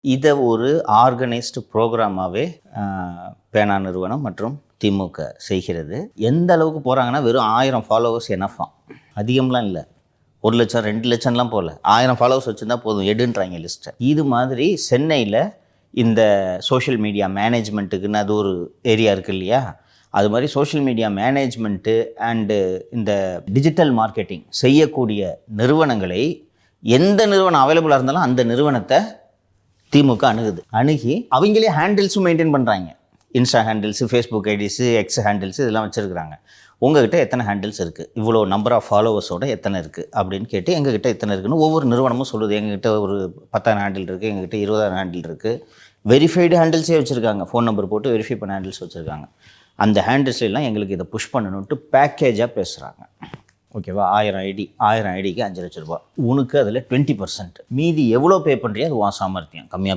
இதை ஒரு ஆர்கனைஸ்டு ப்ரோக்ராமாகவே பேனா நிறுவனம் மற்றும் திமுக செய்கிறது. எந்த அளவுக்கு போகிறாங்கன்னா, வெறும் 1000 ஃபாலோவர்ஸ் எனஃபாம், அதிகம்லாம் இல்லை. 1 லட்சம் 2 லட்சம்லாம் போகல, 1000 ஃபாலோவர்ஸ் வச்சுருந்தா போதும், எடுன்றாங்க லிஸ்ட்டை. இது மாதிரி சென்னையில் இந்த சோஷியல் மீடியா மேனேஜ்மெண்ட்டுக்குன்னு அது ஒரு ஏரியா இருக்குது இல்லையா, அது மாதிரி சோஷியல் மீடியா மேனேஜ்மெண்ட்டு அண்டு இந்த டிஜிட்டல் மார்க்கெட்டிங் செய்யக்கூடிய நிறுவனங்களை, எந்த நிறுவனம் அவைலபிளாக இருந்தாலும் அந்த நிறுவனத்தை திமுக அணுகி அவங்களே ஹேண்டில்ஸும் மெயின்டைன் பண்ணுறாங்க. Insta handles, Facebook IDs, X handles இதெல்லாம் வச்சுருக்குறாங்க. உங்கள்கிட்ட எத்தனை ஹேண்டில்ஸ் இருக்குது, இவ்வளோ நம்பர் ஆஃப் ஃபாலோவர்ஸோட எத்தனை இருக்குது அப்படின்னு கேட்டு, எங்ககிட்ட எத்தனை இருக்குன்னு ஒவ்வொரு நிறுவனமும் சொல்லுது. எங்ககிட்ட ஒரு 10,000 ஹேண்டில் இருக்குது, எங்ககிட்ட 20,000 ஹேண்டில் இருக்குது. வெரிஃபைடு ஹேண்டில்ஸே வச்சுருக்காங்க, ஃபோன் நம்பர் போட்டு வெரிஃபை பண்ண ஹேண்டில்ஸ் வச்சுருக்காங்க. அந்த ஹேண்டில்ஸ்லாம் எங்களுக்கு இதை புஷ் பண்ணணுன்ட்டு பேக்கேஜாக பேசுகிறாங்க. ஓகேவா, 1000 ஐடிக்கு 5 லட்ச ரூபா, உனக்கு அதில் 20%, மீதி எவ்வளோ பே பண்ணுறியோ அது உன் சாமர்த்தியம். கம்மியாக